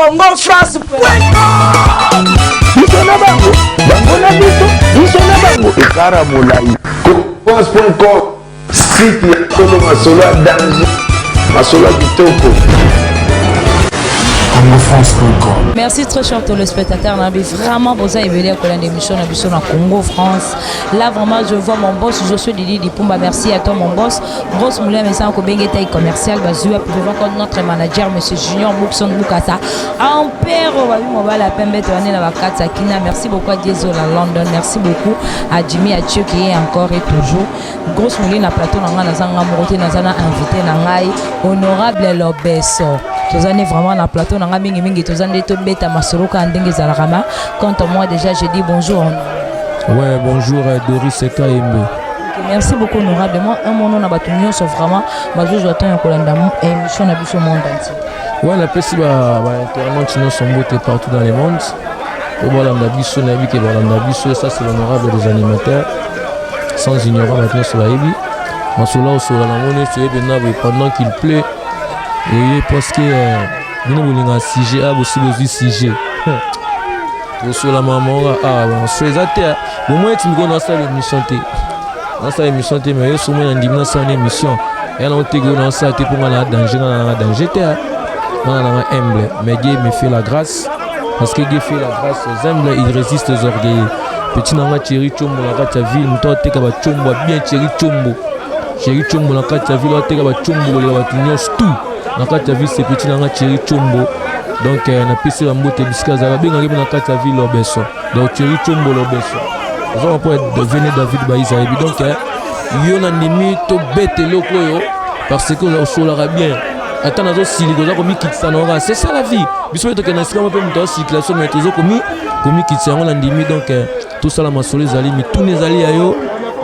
congofrance.com. Biso na bango, bango na biso na bango. Ekara molai. Congofrance.com. Site ya solo masolo ya danger. Masolo ya kitoko. Merci très cher téléspectateurs. Vraiment, vous avez évolué à l'émission à Congo France. Là, vraiment, je vois mon boss, je suis Didi Dipumba. Merci à toi, mon boss. Grosse moulin, mais ça, on a taille commerciale. Bazoua, puis encore notre manager, monsieur Junior Boukson Boukassa. Ampère, on va la peine mettre l'année la carte à Kina. Merci beaucoup à Diesel à London. Merci beaucoup à Jimmy Athieu qui est encore et toujours. Grosse moulin, la plateau, on a invité, honorable Lobesso. Tous années vraiment dans le plateau, on a mingi tous années tout bête à Masoroka Andenge Zalarama. Quant à moi déjà, je dis bonjour. Ouais, bonjour Doris Seka Imbe. Merci beaucoup honorable. Moi, un moment on a battu mieux, sauf vraiment, je dois attendre qu'on a une émission à ce monde entier. Ouais, la place internationale sont beauté partout dans le monde. Pour voir l'ambition, la vie qui va l'ambition, ça c'est l'honorable des animateurs. Sans ignorer maintenant sur la Ibi. Masola sur la monnaie, pendant qu'il plaît. Oui, parce que nous avons un sujet, aussi le sujet. Sur la maman, sur les athées, au moins tu me connais dans cette émission. Dans cette émission, mais sur moi, dans cette émission, et on te connaît dans cette pour moi, danger, on a humble. Mais Dieu me fait la grâce, parce que Dieu fait la grâce aux humbles, il résiste aux orgueilleux. Petit nanga chéri chombo la kata ville, muto teka ba chombo bien chéri chombo la kata ville, teka ba chombo le ba tunyos tout. Na kata ville c'est petit nanga chéri chombo. Donc na pisi la mbote biskaza ba benga na kata ville Lobesso. Donc chéri chombo Lobesso. On peut devenir David Baïza. Donc yo na nimi to bête loko yo parce que on solara bien. Attends nazo sili goza komi kitsa na c'est ça la vie. Biso to kana sika mpe muto circulation mais tozo komi kitsa on la ndimi donc tout ça la masolo zali mais tous les alliés yo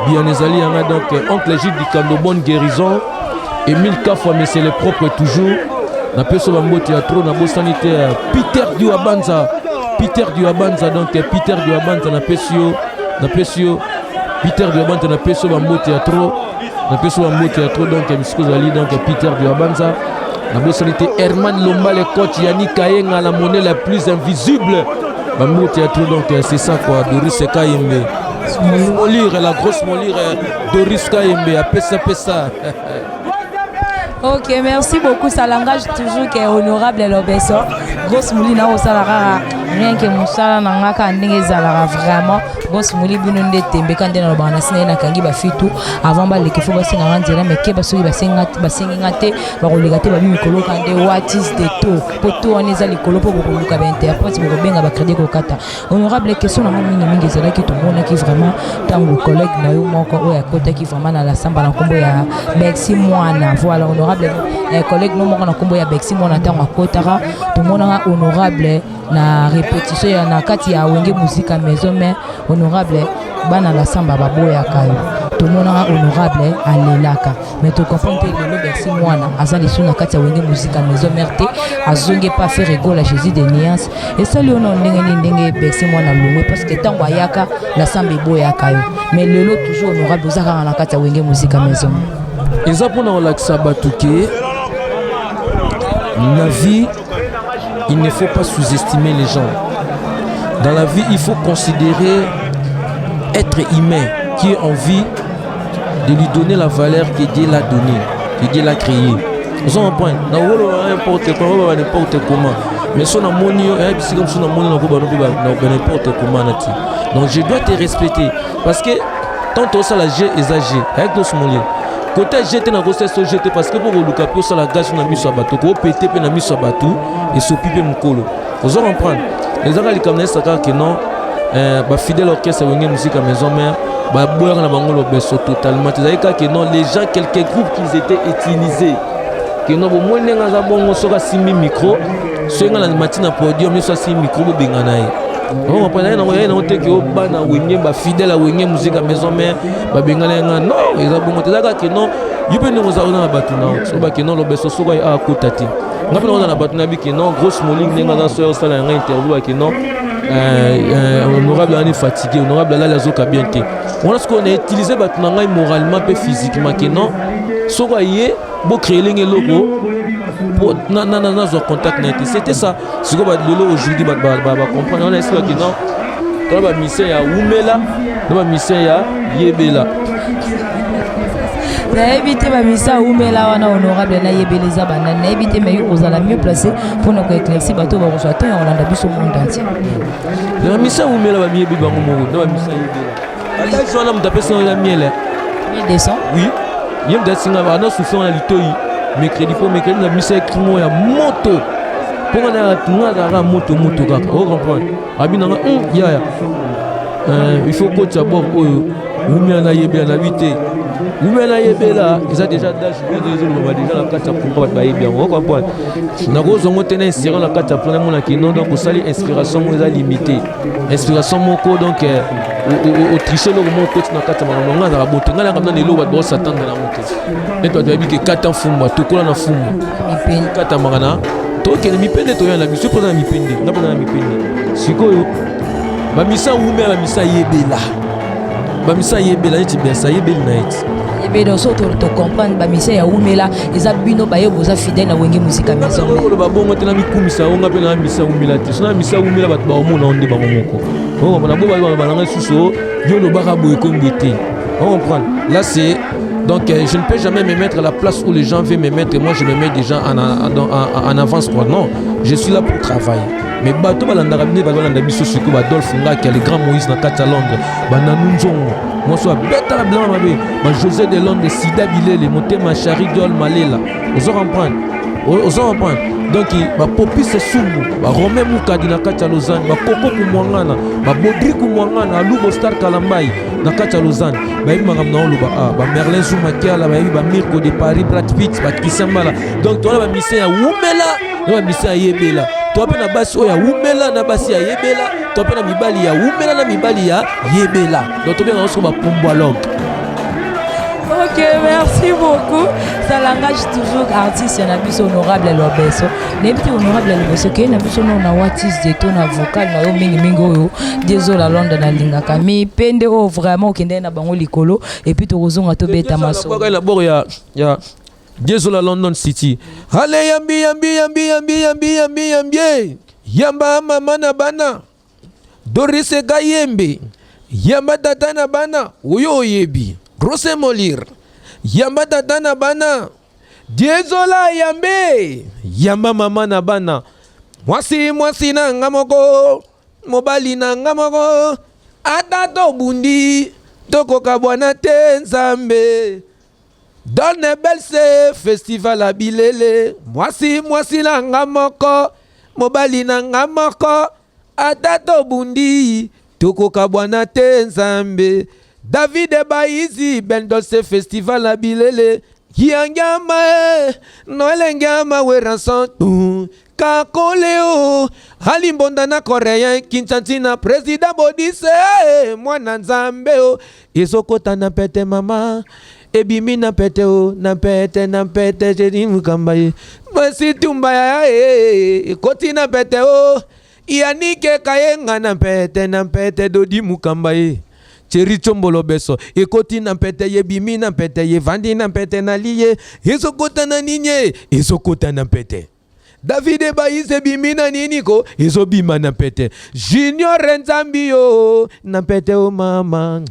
bien les alliés donc oncle Gilles Dikando bonne guérison. Emile Kafwa mais c'est le propre toujours. Na peso bambo théâtre na bo sanité Peter Duabanza donc Peter Duabanza na pesio Peter Duabanza na peso bambo théâtre donc Misiko Zali donc Peter Duabanza na bo sanité Herman Lomba le coach Yannick Kayenga la monnaie la plus invisible bambo théâtre donc c'est ça quoi Doris Seka Imbe molire la grosse molire Doris Kayembe à pesa. Ok, merci beaucoup. Ça langage toujours qui est honorable et l'obéissant. Grosse moulina au salara. Rien que mon sala n'a qu'à n'engagera vraiment. Grosse mouli binonde tembe quand on a banasné na kangi bafitu. Avant bas les qu'il faut passer dans l'anzela mais qui basso basengate baroligate ba mikolo kande what is the to. Poto on est à l'école pour beaucoup ka interprète pour bien ba crédit ko kata. Honorable question na mingi zela qui tout monde qui vraiment tango collègue na yo moko o ya kota qui vraiment na la samba na kombo ya Bexi Mwana. Voilà honorable collègue nous moko na kombo ya Bexi Mwana tango kotara tout monde honorable na répétition ya na kati ya wenge musique à maison mais honorable bana la samba baboya kayo tout monde honorable alelaka mais tu comprends que le Bexi Mwana azali sous na kati ya wenge musique à maison merte azonge pas faire rigole à Jésus de nuances et ça lui on ndenge Bexi Mwana longwe parce que tango ayaka la samba boya kayo mais le lot toujours honorable zaka na kati ya wenge musique à maison. Et ça pour nous relaxer batuke la vie, il ne faut pas sous-estimer les gens. Dans la vie, il faut considérer être humain qui a envie de lui donner la valeur que Dieu l'a donnée, que Dieu l'a créée. Nous avons un point. N'importe comment. Mais si on a n'importe comment. Donc je dois te respecter. Parce que tant ça la j'ai exagéré. Avec nos smoliers. Côté jeté na grossesse jeté parce que pour le capo ça la gage na miso bateau ko pété pe na miso bateau et so piper mukolo vous en comprendre les gens les comme ça que non ba fidèle orchestre wenge musique à maison mère ba boire na bango Lobesso totalement c'est que non les gens quelques groupes qu'ils étaient utilisés que non bon moi nenga za bongo soka simi micro so nga na matina podium so simi micro bengana on va prendre na oteki o bana wenge ba fidèle à wenge musique à maison mère ba bengana nga non ils ont bon tezaka que non yube nous na batu na so ba que non Lobesso so ga a kotati ngapi na batu na bi que non grosse moling nenga za so sala nga interview que non honorable on est fatigué honorable là les autres bien té on a ce qu'on a utilisé batu na nga moralement et physiquement que non so ga yé beau créer les locaux pour na contact net. C'était ça. Ce que lolo aujourd'hui va comprendre. On a essayé que non. Dans la mission ya Oumela, dans la mission ya Yebela. Na éviter ma mission Oumela wana honorable na Yebeleza bana. Na éviter mais aux ala mieux placé pour nous éclaircir bateau va reçoit en Hollande biso monde entier. La mission Oumela va mieux bango mo. Dans la mission Yebela. Ata ils sont là m'taper sur la miel. 1200. Oui. Yem dasinga ba na souffle na litoi. Mercredi pour mercredi la mission écrimo ya moto. Pour on a la moto kaka. On comprend. Abi nanga ya. Il faut que tu abord Oumela na Yebela na 8. Oumela Yebela, ils ont déjà d'âge, déjà la carte pour pas bien. On comprend. Na gozo ngotena inspiration la carte pour mon akino donc au sali inspiration mo za limité. Inspiration moko donc au tricher le moment coach na carte manga na bote ngala kamna lelo ba boss attendre na moto. Et toi tu as dit que 4 ans fumba to kola na fumba. Mi pen 4 mangana. To ke mi pen to ya na biso pour na mi pen. Na pour na mi pen. Sikoyo ba misa Oumela misa Yebela. Ba misa Yebela iti bien ça Yebela night. Yebela so to comprendre ba misa ya Oumela eza bino ba yebo za fidèle na wenge musique maison. Ko ba bongo tena mi kumisa onga pe na misa Oumela te. So na misa Oumela ba ba omona onde ba momoko. Oh na bo ba na suso yo lo ba boye ko ngwete. On comprend. Là c'est donc je ne peux jamais me mettre à la place où les gens veulent me mettre et moi je me mets déjà en avance quoi. Non, je suis là pour travailler. Mais bateau balanda rabine balanda biso suko ba Dolph nga qui a le grand Moïse na kata Londres bana nunzongo moi soit beta blanc mabe ba José de Londres Sida Bilele Motema Chari Diol Malela ozo comprendre donc ba Popi Sesumbu ba Romain Mukadi na kata Lausanne ba Koko Kumwangana ba Bodri Kumwangana Lubo Star Kalambai na kata Lausanne ba yima ngamna olo ba Merlin Zoumakiala ba yiba Mirko de Paris Brad Pitt ba Kisambala donc toi ba mission ya Oumela ba mission ya Yebela toi pe na basi oya Oumela na basi ya Yebela toi pe na mibali ya Oumela na mibali ya Yebela donc to bien on se ba pomboalogue. Ok, merci beaucoup. Ça l'engage toujours artiste na biso honorable Lobeso. N'ébiti honorable Lobeso ke na biso na artiste de ton avocat na yo mingi oyo désolé la Londres na lingaka mi pende o vraiment okende na bango likolo et puis to kozonga to beta maso. Kwa la bord ya désolé London City. Allez yambi yamba mama na bana Doris Gayembe yamba tata na bana oyo yebi grosse molir yamba tata na bana désolé yamba mama na bana mwasi na ngamoko mobali na ngamoko atato bundi tokoka bwana te nzambe Donne belse festival à Bilele mwasi na ngamoko mobali na ngamoko atato bundi tokoka bwana te nzambe David Baizi bendose festival à Bilele Yangama noelengama we ranson Kakoleo Halimbonda na Korean Kinchantina President Bodise mwana nzambe o Isokota na pete mama Ebimi na pete o na pete jeni mukambaye Masi tumbaya koti na pete o Yanike kayenga na pete dodi mukambaye Cheri chombolo beso ekoti na pete ye bimi na pete ye vandi na pete na liye Isokota na ninye Isokota na pete David Baize bimi na nini ko Iso bima na pete Junior Renzambi yo na pete o mama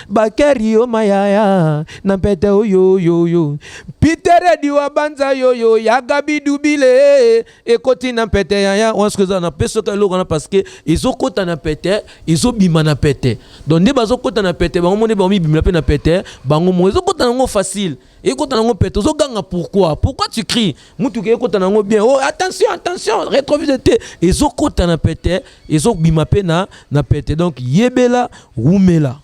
Bakeri o mayaya na pete o yo Peter diwa banza yo Yagabi dubile ekoti na pete ya wanskoza na peso ka lokana parce que iso kota na pete iso bima na pete donc ne bazo kota na pete bango moni ba mi bima na pete bango mo iso kota nango facile ekota nango pete zo ganga pourquoi tu cries mutu ke ekota nango bien oh attention rétroviseur te iso kota na pete iso bima pe na pete donc Yebela Oumela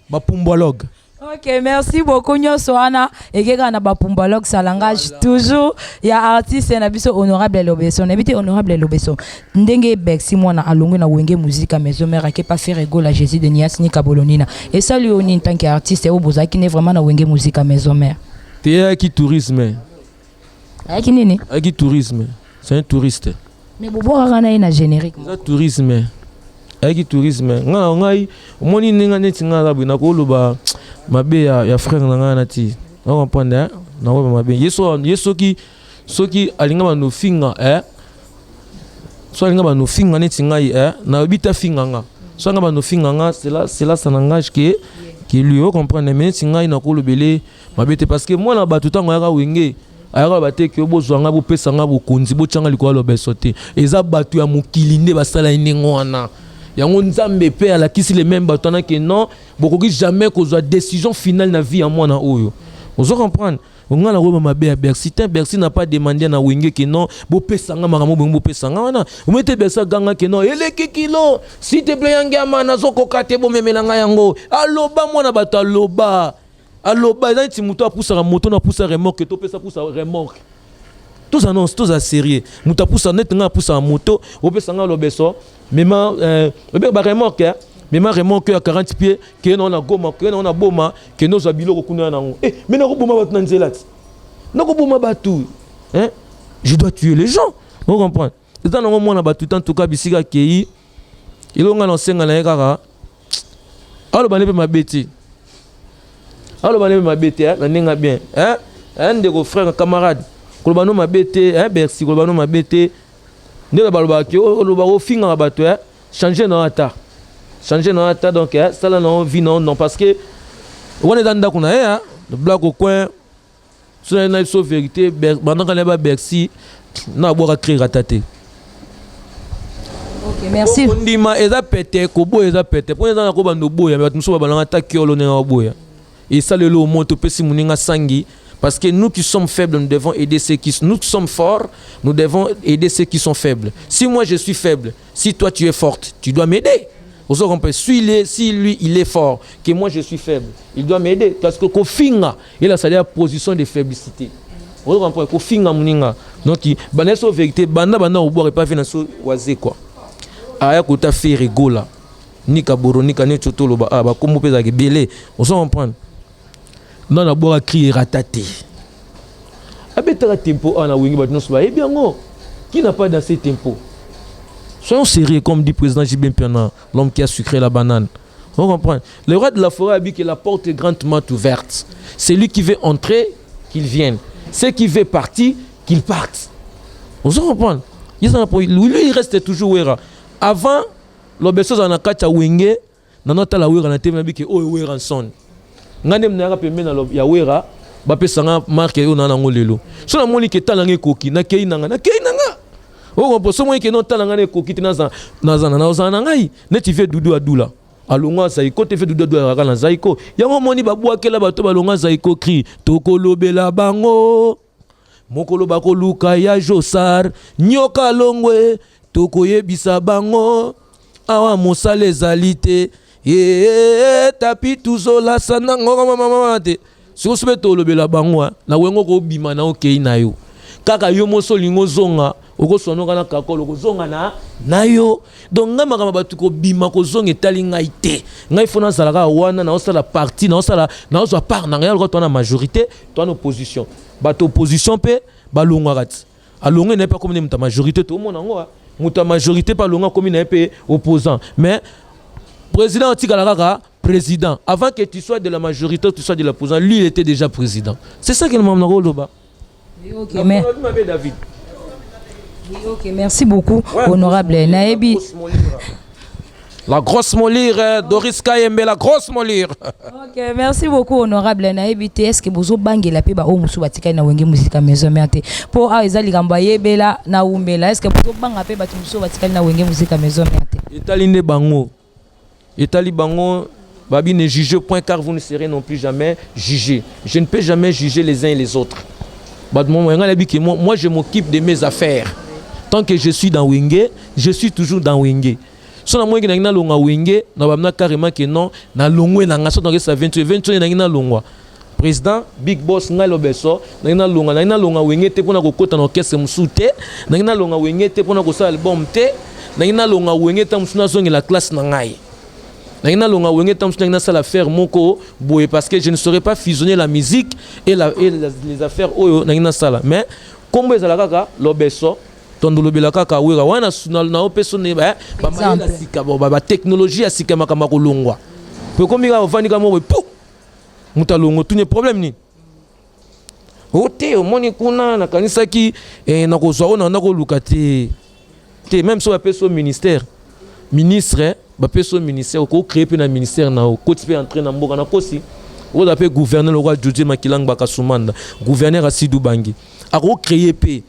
Bapumbologue. Ok, merci beaucoup. Nyosoana et na bapumbologue ça langage toujours il y a artiste na biso honorable Lobeso. N'habite honorable Lobeso. Ndenge bexi moi na alongo na wenge musique à maison mère qui pas faire ego la Jésus de Nias ni Kabolonina. Et ça lui on en tant qu'artiste au boza qui n'est vraiment na wenge musique à maison mère. T'es qui tourisme. Qui nini? Qui tourisme. C'est un touriste. Mais bobo rana na générique. C'est tourisme. Avec tourisme ngai omoni ninga neti nga rabu na koloba mabe ya frère na nga nati on comprend na roba mabe yeso qui alinga ba no finga so alinga ba no finga neti ngai na bita finga nga so nga ba no finga nga c'est là ça n'engage que lui comprendre mais neti ngai na ko lobele mabe te parce que moi na ba tout temps nga wenge ayaka bate ke bozwanga bopesa nga bokonzi botyanga likolo lobeso te eza bato ya mokili nde basala ndenge wana yango nzambe pe alakisi les mêmes bato wana ke non bokoki jamais kozwa décision finale na vie ya mwana oyo ozo comprendre onga na roba mabe ya Bercy Bercy n'a pas demandé na wenge ke non bopesa nga makambo bongo bopesa nga wana omete Bercy ganga ke non eleki kilo s'il te plaît yangama nazokoka te bomemela nga yango aloba mwana bato aloba eza neti moto apusaka moto na pusa remorque topesa pusa remorque tous annonce tous à sérieux moto apusa neti nga apusaka moto opesa nga lobeso mema ba remorque mema remorque ya 40 pieds ke na goma ke na boma ke no za biloko kuna nango mais na ko boma bato na nzela ti na ko boma bato je dois tuer les gens vous comprenez eza nango mwana bato en tout cas bisika kei ilonga na senga na kaka aloba ne pe mabeti alors on m'a bêté na ninga bien un de vos frères camarades kolobano m'a bêté Bercy kolobano m'a bêté ndela baloba ki oloba o finga bato changer na ata donc ça là non vie non parce que on est dans ndako na le bloc au coin sur une sauf vérité pendant qu'on est ba Bercy na boka créer ratate. OK, merci. On dit ma eza pété kobo eza pété pour na ko bando boya mais muso ba balanga ta kiolo na boya. Et ça le lot moto pesi muninga sangi parce que nous qui sommes faibles nous devons aider ceux qui nous sommes forts nous devons aider ceux qui sont faibles. Si moi je suis faible, si toi tu es forte, tu dois m'aider. Vous comprenez? Si lui il est fort, que moi je suis faible, il doit m'aider parce que kofinga il a sa position de faiblité. Vous comprenez? Kofinga muninga. Donc baneso vérité banda au boire pas venir so oisé quoi. Aya kota fait rigola. Nika boronika ne chotolo ba kombo peza ke belé. Vous comprenez? Non na boire crier rataté. Abetara tempo na wingi ba noso ba bien ngo. Qui n'a pas dansé tempo? Soyons sérieux comme dit président Jibin Piana, l'homme qui a sucré la banane. On comprend. Le roi de la forêt a dit que la porte est grandement ouverte. C'est lui qui veut entrer, qu'il vienne. C'est qui veut partir, qu'il parte. On se comprend. Lui, il reste toujours wera. Avant, l'obéissance en a kacha wenge, nanota la wera na teme bi ke o wera son. Ngane mnara pe mena ya wera, ba pe sanga marque yo na ngo lelo. So na moni ke talange koki na kei nanga. Oh, pour ce moment que non talanga ne kokiti na ngai ne tu fais doudou adula alonga zaiko te fait doudou adula na zaiko yango moni babwa kela bato balonga zaiko cri tokolobela bango mokolo bakoluka ya josar nyoka longwe tokoyebisa bango awa mosala ezali te tapi tuzola sana ngoma mama te siko sube tolobela bango na wengo ko bima na okei na yo kaka yo moso lingo zonga oko sonoka na kakolo ko zonga na yo donc nga makama batu ko bima ko zonga etali ngai te ngai fona zalaka wana na osala parti na osala na oswa part na ngai ko na majorité to na opposition bato opposition pe balongwa kati alongwe na pas comme muta majorité to mona ngo muta majorité pas longa comme na pe opposant mais président otikala kaka président avant que tu sois de la majorité tu sois de l'opposant lui il était déjà président c'est ça que le mamna loba. OK, mais David. OK, merci beaucoup, honorable Naebi. La grosse molire, Doris Kayembe, la grosse molire. OK, merci beaucoup, honorable Naebi. Est-ce que vous avez la peba au musu batika na wenge musique maison merte pour ezali gamba yebela na umbela est-ce que vous banga peba musu batika na wenge musique maison merte Italine bango. Itali bango babi ne juge point car vous ne serez non plus jamais jugés. Je ne peux jamais juger les uns et les autres. Moi je m'occupe de mes affaires. Tant que je suis dans Wenge, je suis toujours dans Wenge. Si on a na longa Wenge, na bamna carrément que non, na longwe na ngaso donc ça 28 na longwa. Président Big Boss ngalo beso, na longa Wenge te pona ko kota na orchestre musute, na longa Wenge te pona ko sa album te, na longa Wenge ta musuna zongi la classe na ngai. Na longa wenge tam na sala faire moko boye parce que je ne saurais pas fusionner la musique et les affaires oyo na sala mais comme ezala kaka lobeso tondo lobela kaka wera wana na opeso ne ba la sika ba technologie ya sika makama ko longwa pe comme ga ovani ka mo pou mutalongo tout ne problème ni Ote omoni kuna na kanisa ki na kozwa na koluka te même so appelle so ministère ministre ba peso ministère ko créer pe na ministère na ko ti entrer na mboka na kosi o appelle gouverneur le roi Djodje Makilang Bakasumanda gouverneur Asidou Bangi a ko créer pe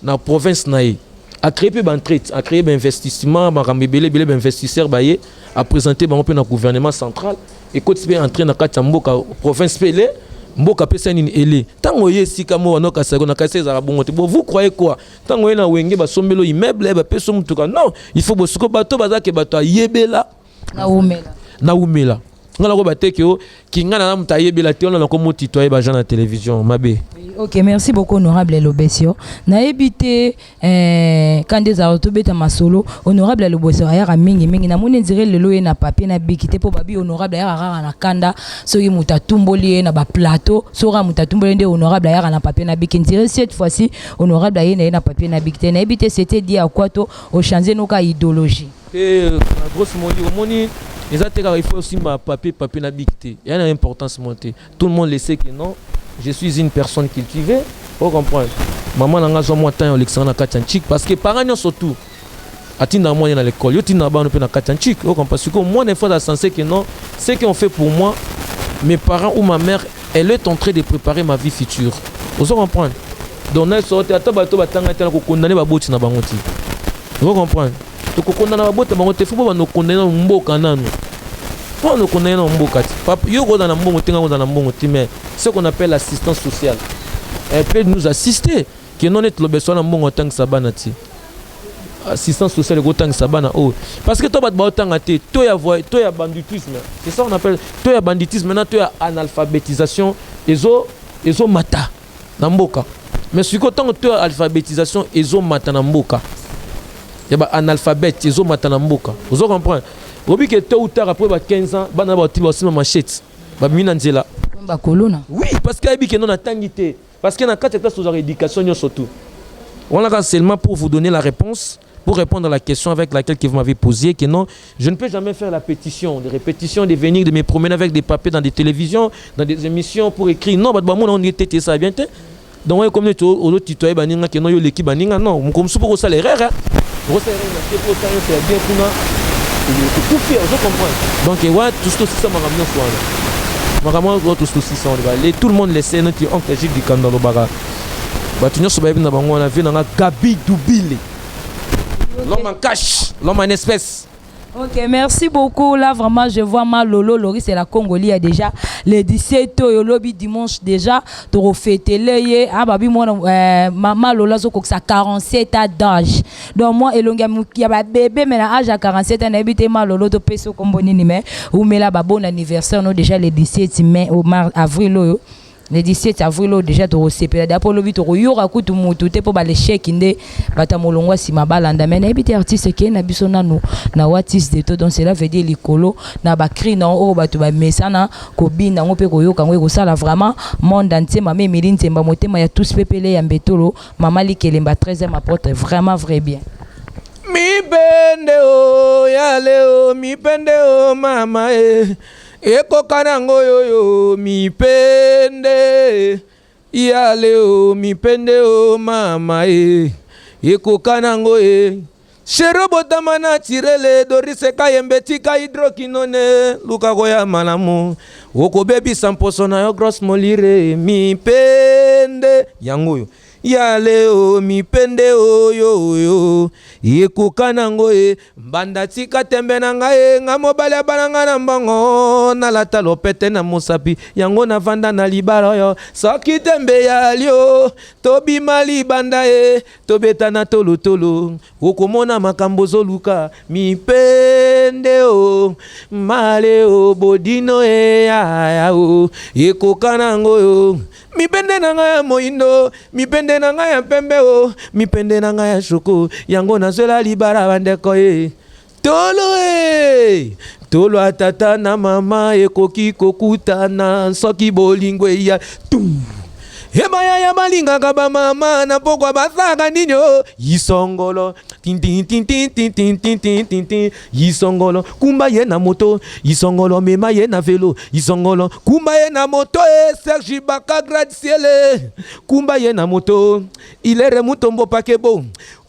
na province na ye a créer pe ban traite a créer ben investissement ba rambebele bele ben investisseur ba ye a présenter ba pe na gouvernement central et ko ti entrer na kati mboka province pelé mboka pesa nini ele tango ye sika mo wanoka sako na kase za bongo te bo vous croyez quoi tango ye na wenge ba sombelo immeuble ba peso mutuka non il faut bosuko bato bazake bato yebela na umela ngala ko bateke o kingana na muta yebela te on na ko motitoyer ba jana télévision mabe. Ok, merci beaucoup honorable Lobesio. Na ebité quand des autos beta masolo honorable Lobesio aya mingi na moni dire lelo ye na papier na bikité po babi honorable aya rara na kanda so yi muta tumboli na ba plateau so ra muta tumboli nde honorable aya na papier na bikité dire cette fois-ci honorable aya na papier na bikité na ebité c'était dit à quoi to au changer nos cas idéologie. Et la grosse moni il faut aussi ma papier na bikité. Il y a une importance montée. Tout le monde le sait que non. Je suis une personne cultivée, vous comprenez. Maman n'a pas moi temps l'excellent à Katanchik parce que parents surtout atinda moi dans l'école, yo tinda ba on peut na Katanchik, vous comprenez parce que moi des fois sensé que non, ce qu'on fait pour moi, mes parents ou ma mère, elle est en train de préparer ma vie future. Vous comprenez. Donc elle sorte à tabato batanga tena ko condamner ba boti na bangoti. Vous comprenez. To ko condamner ba boti bangote faut pas nous condamner mboka nanu. On ne connaît pas beaucoup. Yo go dans la mbongo tenga dans la mbongo mais ce qu'on appelle l'assistance sociale. Elle peut nous assister. Que non est le besoin de mbongo tang sabana ti. Assistance sociale go tang sabana oh. Parce que toi bat ba tang ate, toi ya banditisme. C'est ça on appelle toi ya banditisme maintenant toi ya analphabétisation ezo mata na mboka. Mais ce que tant toi alphabétisation ezo mata na mboka. Ya ba analphabète ezo mata na mboka. Vous comprenez? Robi que tôt ou tard après 15 ans, bana ba tiba aussi ma machette. Ba minanzela. Ba kolona. Oui, parce que abi que non atangité. Parce que dans quatre classes sur l'éducation surtout. On a seulement pour vous donner la réponse, pour répondre à la question avec laquelle vous m'avez posé que non, je ne peux jamais faire la pétition, des répétitions, de venir de me promener avec des papiers dans des télévisions, dans des émissions pour écrire non, bah moi on était ça bien te. Donc comme tu au tutoyer baninga que non yo l'équipe baninga non, comme ça pour ça l'erreur. Pour ça c'est pour ça c'est bien pour tout faire, je comprends. Donc, ouais, tout ce ça m'a ramené au tout ce tout le monde le sait, notre oncle Gilles du Kandalo Baga. Tu n'as pas vu on a vu dans la Gabi Doubile. L'homme en cash, l'homme en espèce. Ok, merci beaucoup. Là, vraiment, je vois ma Lolo. Lori, c'est la Congolie. Il y a déjà le 17 lobby dimanche déjà. Tu refais télé. Ah, babi, moi, ma Lola, ça 47 ans d'âge. Donc, moi, il y a un bébé, mais l'âge à 47 ans, il ma Lolo, tu peux se combiner. Ou mais là, bon anniversaire, nous déjà le 17 mai au avril. Le 17 avril déjà tu recépé d'après le vite yora kutu mutu te po ba le chèque inde bata molongwa si mabalanda mais n'habite artiste qui na biso nanu na watis de tout donc cela veut dire likolo na ba cri na o batu ba mesana ko binda ngo pe ko yoka ngo ko sala vraiment monde entier mama Emeline Temba motema ya tous pepele ya mbetolo mama Likelemba 13e apporte vraiment vrai bien. Mi pende o ya leo mi pende o mama eko kanango yo mi pende yale o mi pende o mama eko kanango shero botamana tirele dorise kayembe tika hidrokinone luka koya malamu oko bebi samposo na yo gross molire mi pende yango yo yale o mi pende o yo eko nango banda tika tembe na ngai nga mobali abananga na mbongo na lata lopete na mosapi yango na vanda na libara yo soki tembe ya lio tobima libanda tobeta na tolotolo okomona makambo zoluka mi pende o male o bodino ya o eko nango yo mi pende na ngai moindo mi pende na ngai pembe o mi pende na ngai shoko yango na zela libara bandeko tolo atata na mama ekoki kokutana soki bolingwe ya tum Ebaya ya malinga kaba mama na pokwa basaka ninyo Yisongolo tin tin tin tin tin tin tin tin tin tin Yisongolo kumba ye na moto Yisongolo mema ye na vélo Yisongolo kumba ye na moto Serge Baka Graciele kumba ye na moto Ilere mutombo pakebo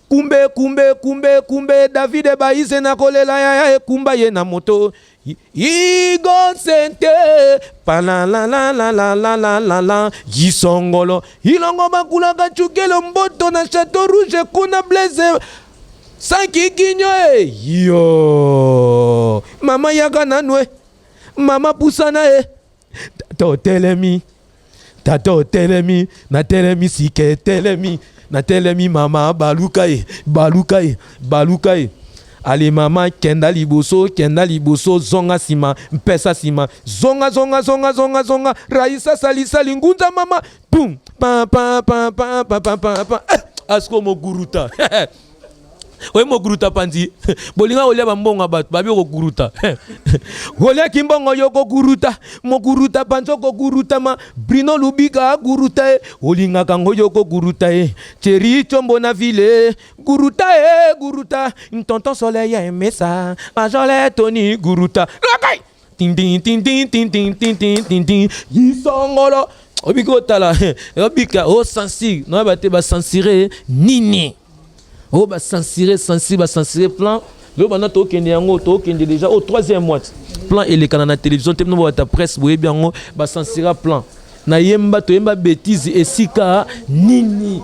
kumbe David Baïse na kolela ya kumba ye na moto Igon sente pa la la la la la la la la la Yisongolo ilongo bakula kachukelo mboto na Château Rouge kuna blaze sanki kinyo yo mama yaka nanwe mama pusana tato telemi na telemi sike telemi na telemi mama baluka Ali mama kenda liboso zonga sima mpesa sima zonga raisa salisa lingunza mama boum pa asko moguruta we moguruta panzi bolinga olia bambonga bat babi ko guruta olia kimbongo yoko guruta moguruta panzo ko guruta ma Brino Lubika guruta olinga kango yoko guruta Thierry Chombo na ville guruta tonton soleil ya mesa majole Tony guruta lakai tin Yisongolo obiko tala obika o sensi no bate ba sensire nini oh bah censuré plan le bana to kende yango to kende déjà au 3e mois plan et les canaux na télévision te no ta presse boye biango bah censuré plan na yemba to yemba bêtise et sika nini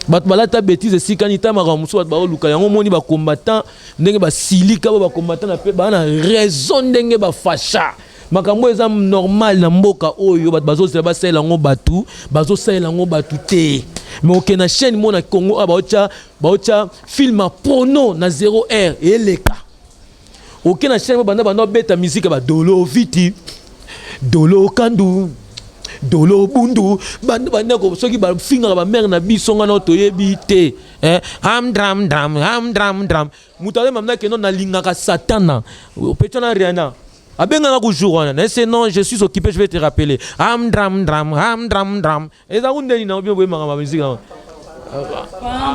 bat balata bêtise et sika ni ta maramuso bat ba luka yango moni ba combattant ndenge ba silika ba combattant na pe ba na raison ndenge ba facha makambo eza normal na mboka oyo bat bazo ba sela ngo batu te mais ok na chaîne mo na Congo baocha film a porno na 0R et leka ok na chaîne mo banda beta musique ba dolo viti dolo kandu dolo bundu banda ko soki ba finga ba mère na bisonga na toyebi te ham dram mutale mamna ke non na lingaka satana petona riana abenga ko jour wana c'est non je suis occupé je vais te rappeler ham dram et ça on dit na bien boye ma musique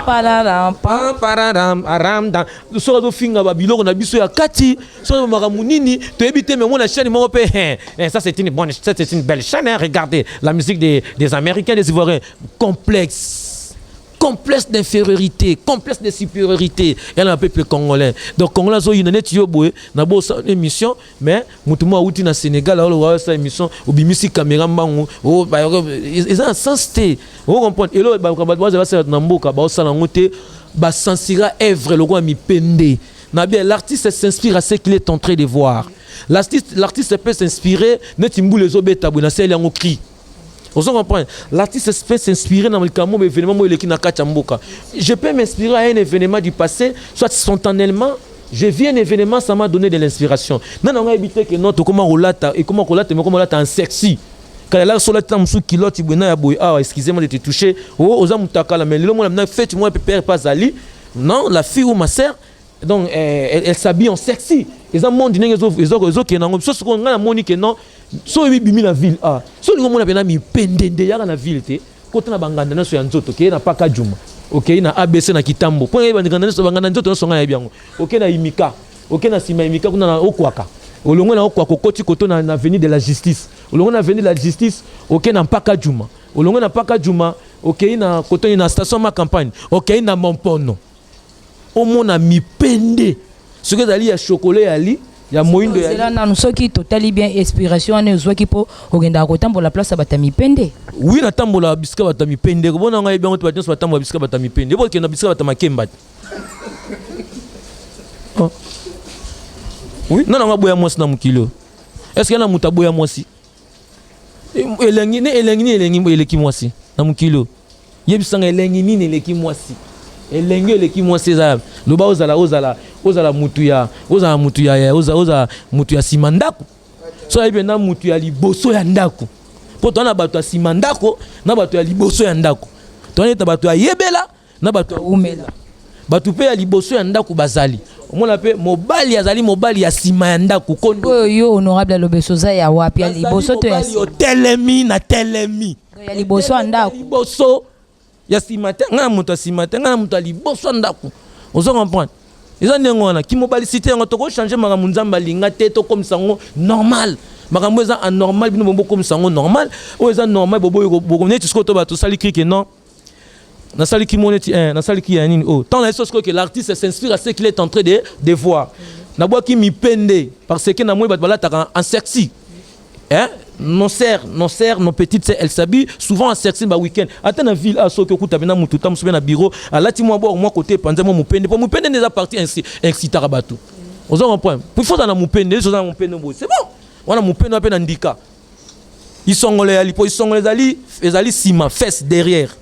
pam aram so do finga ba biloko na biso ya kati so makamu nini to ebite mais mon chaîne mo pe ça c'est une belle chaîne regardez la musique des Américains des Ivoiriens complexe d'infériorité, complexe de supériorité. Elle a un peuple congolais. Donc, Congolais, ils ont une émission, mais Moutouma Outi na Sénégal, ils ont une émission, ils caméra, ils ont un sens. Vous comprenez? Et là, ils ont censuré œuvre, le roi mi pende. L'artiste s'inspire à ce qu'il est en train de voir. L'artiste peut s'inspirer, les obéta, vous comprenez? L'artiste peut s'inspirer dans le événement qui n'a qu'à Chamboka. Je peux m'inspirer à un événement du passé, soit spontanément. Je vis un événement, ça m'a donné de l'inspiration. Non, on a évité que notre comment relate et comment relate en sexy. Quand elle a sur la table sous kilote, excusez-moi de te toucher. Oh, aux hommes takala, mais le monde a fait moi père pas Ali. Non, la fille ou ma sœur. Donc elle s'habille en sexy. Les hommes disent ils ont qui n'ont pas qu'on a monique non. So oui bimi la ville ah. So ni ngomona pena mi pendende ya na ville te. Kota na banganda na so ya nzoto ke na paka juma. OK na ABC na kitambo. Point banganda na so banganda nzoto so nga ya biango. OK na imika. OK na sima imika kuna na okwaka. Olongo na okwako koti koto na avenue de la justice. Olongo na avenue de la justice. OK na paka juma. Olongo na paka juma. OK na koto na station ma campagne. OK na Mompono. Omona mi pende. Ce que dali ya chocolat ali ya moindo ya là nous soki totali bien inspiration ne zo ki po ogenda ko tambola place batami pende oui na tambola biska batami pende ko bona ngai bien to batinso batambola biska batami pende bo ke na biska batama kemba oui non na boya mwasi na mukilo est-ce que na mutaboya mwasi elengi eleki mwasi na mukilo yebisanga elengi ni eleki mwasi elenge eleki mwasi za loba ozala mutu ya simandako so ebe na mutu ya liboso ya ndako po tona bato ya simandako na bato ya liboso ya ndako tona eta bato ya yebela na bato ya umela bato pe ya liboso ya ndako bazali Mon appelle mobali azali mobali ya sima ya ndako kondo. Yo honorable lobeso za ya wapi ya liboso to ya telemi na telemi. Ya liboso andako. Liboso ya sima te nga muta sima te nga muta liboso ndako. Ozo comprendre. Eza ndengo wana ki mobali cité ngo to ko changer makambo nzamba linga te to comme sango normal. Makambo eza anormal bino bombo comme sango normal. O eza normal bobo bobo neti sko to ba to sali clique non. Na sali ki moneti na sali ki yanini oh tant la chose que l'artiste s'inspire à ce qu'il est en train de voir. Na boa ki mi pende parce que na moi bat bala ta en sexy. Hein? Nos sœurs, nos petites sœurs, elles s'habillent souvent en sexy ba week-end. Attends na ville à Soko kuta bena mutu tam soube na bureau, ala ti moi moi côté panza moi mupende. Pour mupende déjà parti ainsi excitera batou. On en point. Pour faut na mupende, les choses na mupende bo. C'est bon. On a mupende un peu na ndika. Ils sont les ali sima fesse derrière.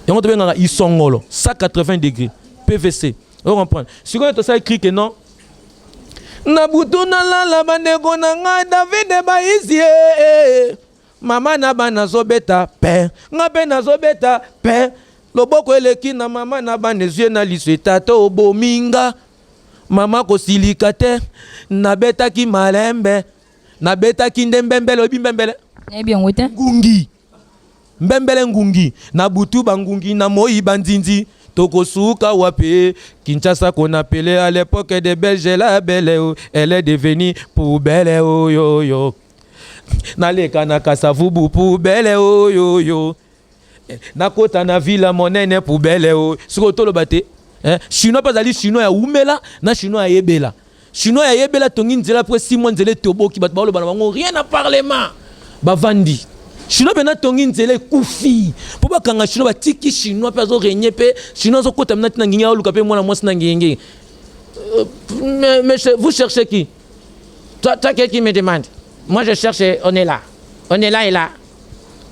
Et on te bien ils sont ngolo 180 degrés PVC. On comprend. Si on est ça écrit que non Nabutu na la bandeko na nga David Baisie mama na bana zobeta pe nga pe na zobeta pe loboko eleki na mama na bana yeux na liseta to bominga mama ko silikate na beta ki malembe na beta ki ndembembele obi mbembele bien wote ngungi mbembele ngungi na butu bangungi na moi banzinzi Tokosuka wape Kinshasa qu'on appelait à l'époque de Belge la belle elle est devenue poubelle oh yo yo naleka na kasavubu poubelle oh yo yo nakota na villa monene poubelle oh sikoto lo bate chinois pas ali chinois ya umela na chinois ya yebela chinois ya yebela tongi nzela après 6 mois nzela toboki bat ba lo bana bango rien à parlement bavandi chinois bena tongi nzela kufi po bakanga chinois batiki chinois pe azo régner pe chinois zo kota mna tina nginga oluka pe mwana mwasi na ngenge mais vous cherchez qui toi qui me demande moi je cherche on est là et là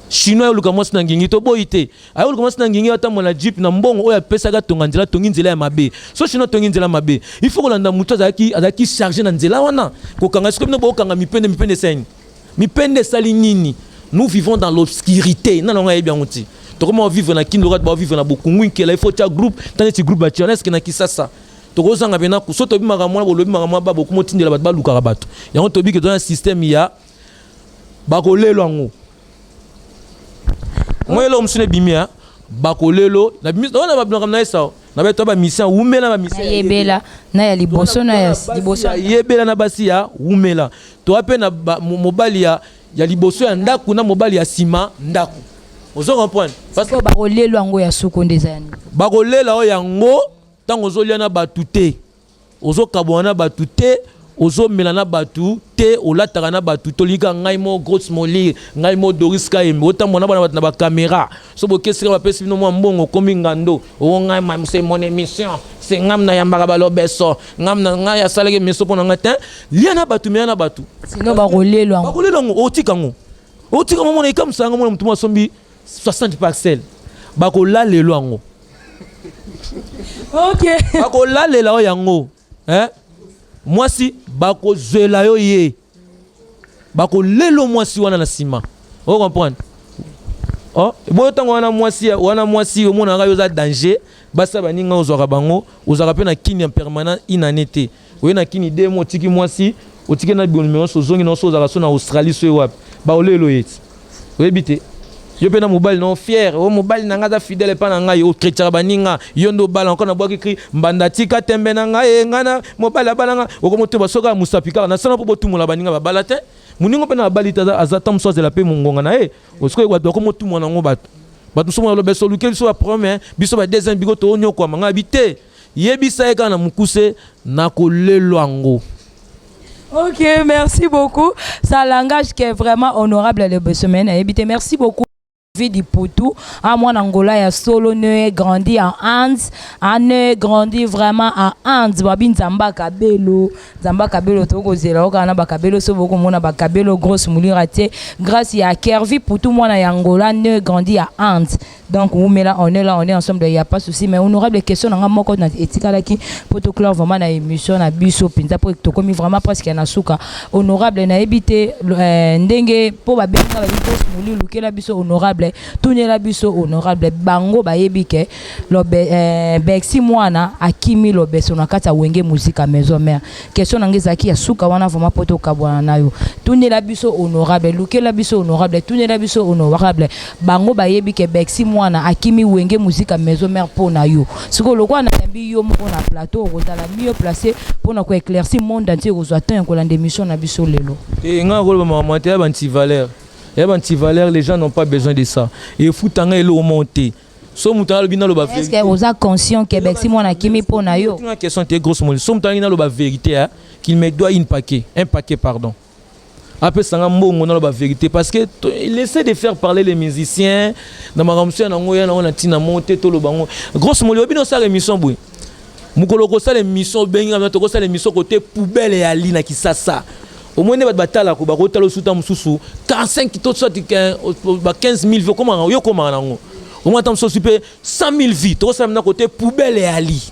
chinois oluka mwasi na ngingi to boyite ayo oluka mwasi na ngingi ata mona jeep na mbongo oya pesa ga tonga nzela tongi nzela ya mabe so chinois tongi nzela mabe il faut kolanda muto azaki charger na nzela wana ko kanga siko bino bo kanga mipende seni mipende sali nini. Nous vivons dans l'obscurité. Non, bien outi. Comment vivre dans Kindorat, vivre dans Bokungu, il faut un groupe, tant que groupe bâtiment, qui n'a qui ça. Toko zanga bena ku soto bi magamwa bo lobi magamwa ba bo ko tindela bat ba luka bato. Yango tobi que dans un système ya ba ko lelo ngo. Moi lo msune bimia ba ko lelo na bimi na ba bina na esa. Na ba to ba mission umela ba mission. Yebela na ya liboso na ya liboso. Yebela na basi ya umela. To ape na mobali ya liboso ya ndaku na mobali ya sima ndaku. Ozo comprendre parce que ba kolelo yango ya suko ndezani. Ba kolela o yango tango ozolia na batu te. Ozo kabwana batu te, ozo melana batu te, olataka na batu to lika ngai mo grosse moli, ngai mo Doris Kaim, otamona bana na ba caméra. So bokesira ba pesi no mwa mbongo komi ngando. O ngai ma c'est mon émission. C'est ngam na yambaka balobeso. Ngam na ngai ya salege miso pona ngatin. Lia na batu mena batu. Sinon ba kolelo yango. Ba kolelo yango otika ngo. Otika mo mona ikamsa ngo mona mtuma sombi 60 parcelles. Ba kolalelo yango. Ok. Bako lalela o yango, mwasi bako zela yo ye, bako lelo mwasi wana na sima. Vous comprenez? Oh, boyo tango wana mwasi o mona ngayo za danger, basa baninga ozwaka bango, ozaka pe na kini en permanent inanité. Oye na kini de mo tiki mwasi, otiki na bio numéro so zongi no so ozaka so na Australie so wapi. Ba olelo yeti. Oye bité. Yo pena mobile non fier o mobile nanga za fidèle pa nanga yo chrétien baninga yondo bala encore na boki kri mbanda tika tembe nanga e ngana mobile balanga okomoto basoka musapika na sana po botumula baninga babala te muningo pena balita azata msoze la pe mongonga na e osiko kwa dokomoto mwana ngo batu somo lo beso lukel so premier biso ba deuxième bigoto onyo kwa manga bité yebisa eka na mukuse na kolelo ango. Ok, merci beaucoup. Ça langage qui est vraiment honorable le semaine. Merci beaucoup. Du Poutou, à moi Angola ya solo ne grandi en Andes, ne grandi vraiment en Andes. Babin Zamba Kabelo toko zela okana bakabelo so boko mona bakabelo grosse mulirate grâce à Kervi Poutou moi na Angola ne grandi à Andes. Donc on est là ensemble, il y a pas de souci mais honorable question nga moko na etika laki poto clair vraiment na émission na biso pinza pour to komi vraiment parce qu'il y a na suka honorable na ebité ndenge po ba benga ba biso muli lukela biso honorable honorable tunela biso honorable bango bayebike lobe Bexi mwana akimi lobeso na kati ya wenge musique maison mère question nangezaki ya suka wana vraiment poto kabwana nayo tunela biso honorable lukela biso honorable tunela biso honorable bango bayebike Bexi mwana akimi wenge musique maison mère pona yo siko lokwa na yambi yo moko na plateau kozala mieux placé pona ko éclaircir monde entier ko atteindre ko la démission na biso lelo et nga ko ba monter ba anti-valeur. Et anti-valeur, les gens n'ont pas besoin de ça. Et foutanga et l'eau monter. Est-ce que vous êtes conscient que Bexi mwana kimi pona yo? Une question est grosse molle. Somtanga na vérité qu'il me doit un paquet pardon. Après ça on a la vérité parce que il essaie de faire parler les musiciens dans ma ramsey na ngoya na on tina monter to lo bango. Grosse molle bino ça émission boui. Mukolo ko ça l'émission benga na to ko ça l'émission côté poubelle et ali na kisasa. Au moins ne batala ko ba ko talo suta mususu 45 to soit 15 000 vies comment yo comment nango. Au moins tant super 100 000 vies to ça na côté poubelle et ali.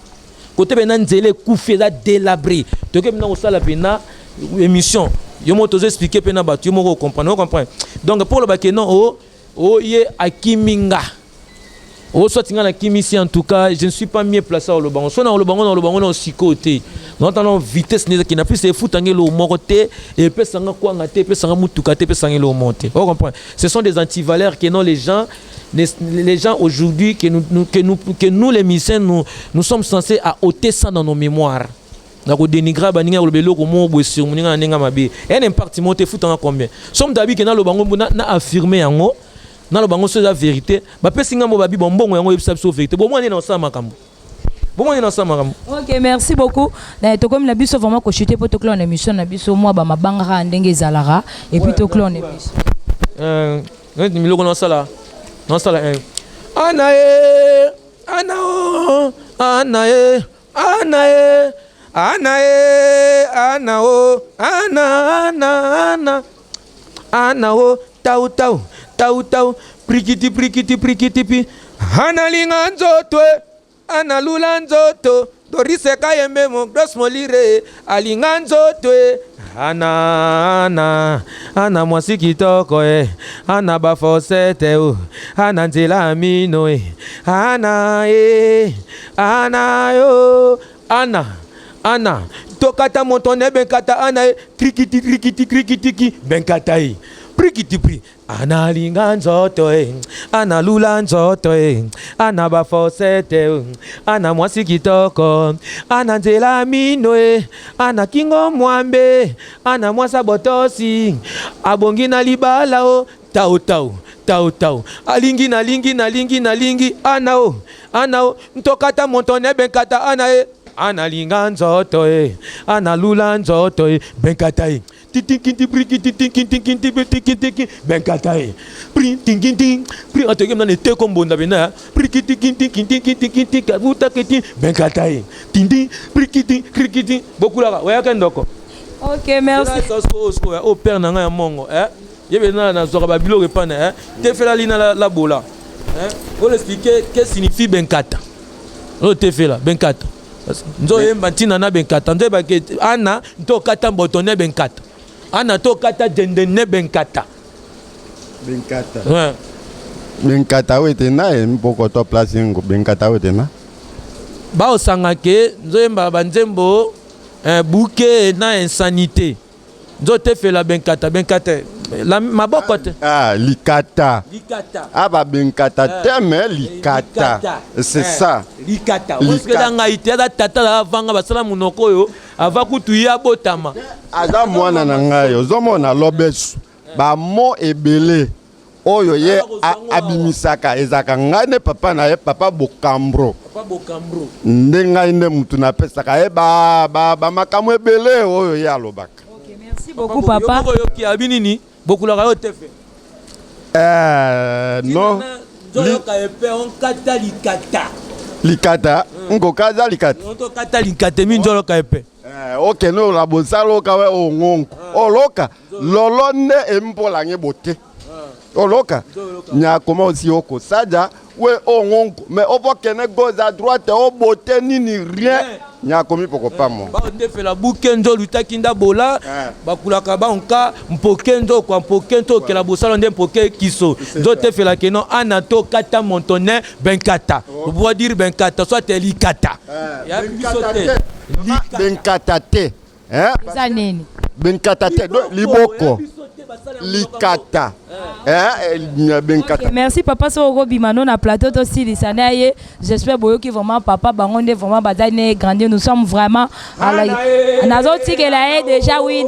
Côté bena nzele koufe da délabré. To ke na ko sala bena émission. Yo mo to expliquer pena ba yo mo comprendre, donc pour le baké non ye akiminga. Soit la ici en tout cas, je ne suis pas mieux placé au Lobango. Soit dans le Lobango, aussi côté. Nous entendons vitesse qui n'a plus c'est fou tanguer le morté et peut s'en quoi ngaté, peut s'en moutoukate, peut s'en le monter. On comprend. Ce sont des antivaleurs que non les gens aujourd'hui que nous les musiciens nous sommes censés à ôter ça dans nos mémoires. Donc dénigrer baninga le belo comme on sur muninga ninga mabe. Un impact monter fou tanguer combien. Somme d'habitude que dans le Lobango na affirmer en haut. Dans le bango c'est la vérité ba pesinga mo babi bonbon yango yebisa biso vérité bon moi na ça makambo OK merci beaucoup na to comme la biso vraiment ko chuter pour to clone émission na biso moi ba mabanga ndenge zalara et puis to clone biso ni miloko na sala ana tau prikiti pi analinga nzotwe analula nzoto dorise kayembe mo gros molire alinga nzotwe ana mwasi kitoko ana bafosete ana nzela amino ana tokata montone benkata ana krikiti benkata prikiti analinga nzoto analula nzoto ana bafosete ana mwasi kitoko ana nzela mino ana kingo mwambe ana mwasa botosi abongi na libala tau alingi ana ntokata montone benkata ana analinga nzoto analula nzoto benkata tikinti benkata tinkinti ateke mna te kombonda bena tikinti kabuta kiti benkata tindi krikiti bokulaka wayaka ndoko. OK merci au père nanga ya mongo yebe na zoka babilo repana te fela lina la bola on expliquer qu'est-ce signifie benkata on te fela benkata nzo yemba ntina na benkata nzo ba ke ana nto kata mbotone benkata ana to kata dendene benkata benkata wete na mpoko to place ngo benkata wete na ba osanga ke nzo yemba banzembo bouquet na insanité nzo te fela benkata la maboko te likata aba benkata teme likata c'est ça likata parce que dans ngaité da tata la vanga basala munoko yo ava kutuya botama aza mwana na ngai ozomona lobesu ba mo ebele oyo ye abimisaka ezaka ngane papa na ye papa bokambro ndenga inde mutu na pesaka ye ba makamwe ebele oyo ye alobaka. OK merci beaucoup papa oyo ki abinini beaucoup la yo te fait non nzo ka epe on kata likata ngo kaza likata on to kata likata mi nzo ka epe OK no la bosalo ka we o ngongo oloka lolonde empola nge bote oloka nya comment aussi saja we o ngongo mais on voit que ne gauche à droite o bote nini rien nya komi poko pamo ba nde fela bukenzo lutakinda bola bakulaka ba onka mpokenzo kwa mpokento ke la bosala nde mpoke kiso nzo te fela ke non anato kata montonne benkata on peut dire benkata soit likata ya biso te benkata te eza nini benkata te liboko likata Okay, merci papa Soro Bimano na plateau aussi les sanaye. J'espère que vraiment papa bangonde vraiment bazane grandi. Nous sommes vraiment à la nazoti que là déjà oui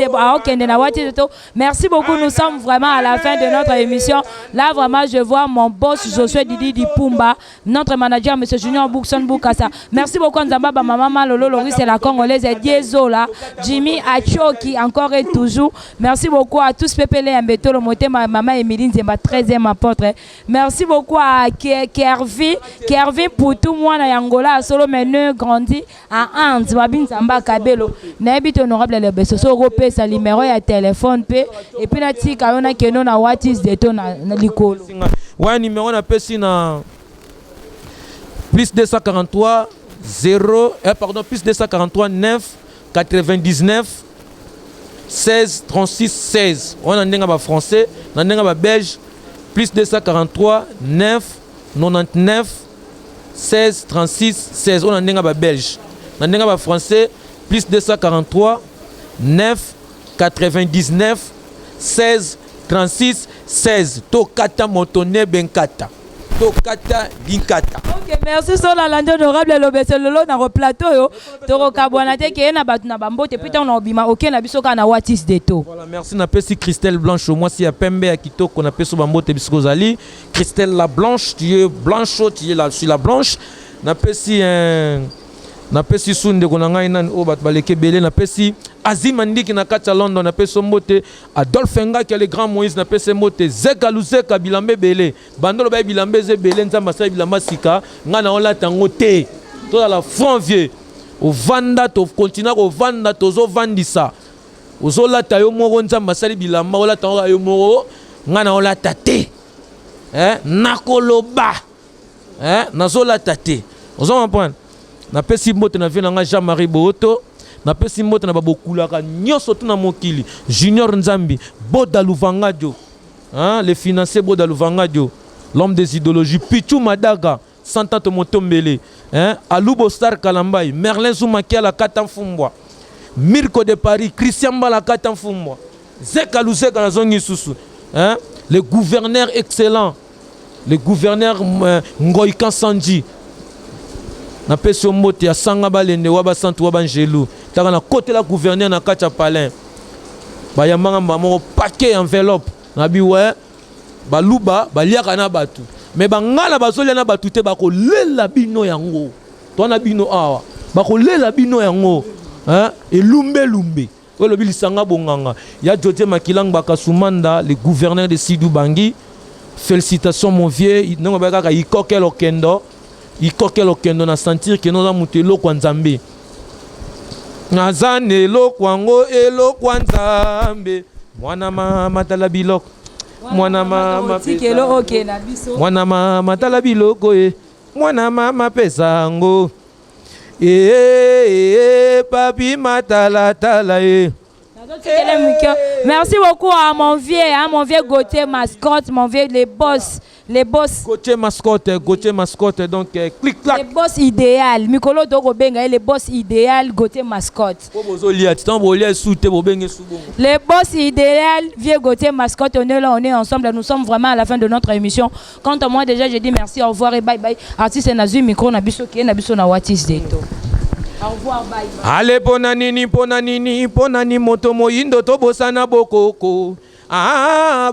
merci beaucoup, nous sommes vraiment à la fin de notre émission. Là vraiment je vois mon boss Josué Didi Dipumba, notre manager monsieur Junior Boukson Boukassa. Merci beaucoup Nzamba ba maman Lolo Loris et la Congolaise et Diezola, Jimmy Achoki encore et toujours. Merci beaucoup à tous Pepele Mbeto le moté maman Emeline Zemba 13e apôtre. Merci beaucoup à Kervin pour tout moi na Angola solo menu grandi à Ant Babin Zamba Kabelo. Nabi honorable le beso so repé sa numéro ya téléphone pe et puis na tika on a que non na what is de ton na likolo. Ouais numéro na pesi na plus 243 0 pardon plus 243 9 99 16 36 16. On a ndenga ba français, na ndenga ba belge plus 243 9 99 16 36 16. On a ndenga ba belge. Na ndenga ba français plus 243 9 99 16 36 16. To kata motone benkata. To kata ginkata. Ok, merci sur la lande honorable Lobese Lolo na plateau yo. Toro kabonate ke na batu na bambote putain on obima OK na bisoka na watis deto. Voilà, merci na pesi Christelle Blanche moi si ya pembe ya kitoko na peso bambote bisoko zali. Christelle la Blanche, tu es blanche, tu es là sur la blanche. Na pesi sunde ko ngai nan o bat baleke belé na pesi Azimandiki na kati London na peso mbote Adolphe Nga qui est le grand Moïse na pesi mbote Zeka Luzeka bilambe belé bandolo ba bilambe ze belé nzamba sa bilamba sika nga na ola tango te to la franc vieux au vanda to continue ko vanda tozo vandisa ozola ta yo moko nzamba sa bilamba ola tango yo moko nga na ola tate nakoloba nazola tate ozo comprendre na pesi mbote na vie na Jean-Marie Boto na pesi mbote na babokulaka nyoso tuna mokili Junior Nzambi Boda Luvangadio le financier Boda Luvangadio l'homme des idéologies Pichu Madaga Santato Motombele Alubo Star Kalambai Merlin Zoumakia la Katamfumbwa Mirko de Paris Christian Bala Katamfumbwa Zeka Luzeka na zongi susu le gouverneur excellent le gouverneur Ngoïkan Sanji na peso mbote ya sanga balende waba santu waba ngelu taka na côté la gouverneur na kacha palin ba yamanga mamo paquet enveloppe na biwe baluba baliaka na batu mais bangala bazolia na batu te bako lela bino yango to na bino awa bako lela bino yango elumbe lumbe welo bilisanga bonganga ya Jodje Makilang Bakasumanda le gouverneur de Sidou Bangui. Félicitations mon vieux non ba ka ikokelo kendo ikokelo kendo na sentir que nous avons mutelo kwa Nzambe nazane lo kwango elo kwa Nzambe mwana mama talabiloko mwana mama tikelo OK na biso mwana mama talabiloko mwana mama pesango papi matala tala Merci beaucoup à mon vieux Gauthier Mascotte, mon vieux les boss. Gauthier Mascotte, donc clic-clac. Les boss idéal. Mikolo Doko Benga, les boss idéal Gauthier Mascotte. Les boss idéal, vieux Gauthier Mascotte, on est là, on est ensemble, nous sommes vraiment à la fin de notre émission. Quant à moi, déjà, je dis merci, au revoir et bye bye. Artiste Nazu, micro, Nabiso, qui est Nabiso, Nawatis, Deto. Au revoir, bye bye. Allez, ponanini, moto moyindo to bosana bokoko.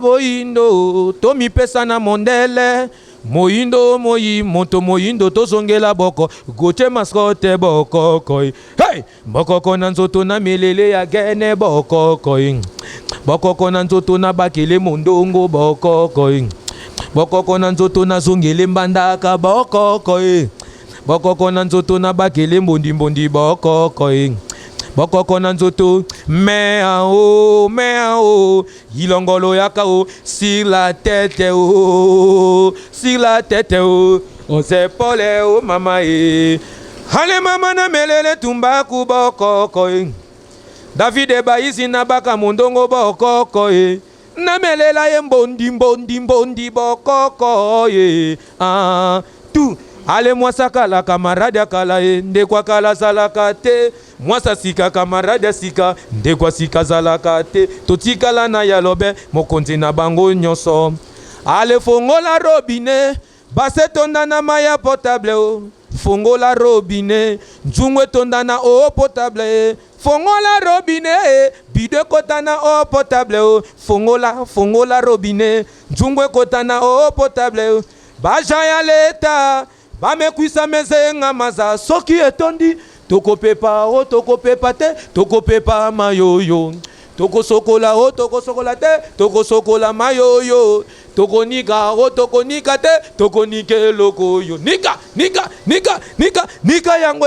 Boyindo, to mi pesa na mondele. Moyindo, moto moyindo to zongela boko. Gauthier Mascotte boko koi. Hey! Boko na nzoto na melele ya gene boko koi. Boko na nzoto na bakele mondongo boko koi. Boko na nzoto na zongele mbandaka boko koi. Boko na nzoto na bakele mbondi boko koi. Boko na nzoto mais en haut ilongolo yakao sur la tête on s'épaule mama Ale mama na melele tumba kuboko David baisi na baka mondongo boko na melela ye mbondi boko tu ale mwasa kala kamarade kala nde kwa kala zalaka te mwasa sika kamarade sika nde kwa sika zalaka te totikala na ya lobe mokonzi na bango nyonso ale fongola robine base tonda na maya potable fongola robine njungwe tonda na eau potable fongola robine bide kota na eau potable fongola robine njungwe kota na eau potable baja ya leta bamekwisa mezenga maza soki etondi tokopepa te tokopepa mayoyo tokosokola tokosokola te tokosokola mayoyo tokonika te tokonike lokoyo nika yango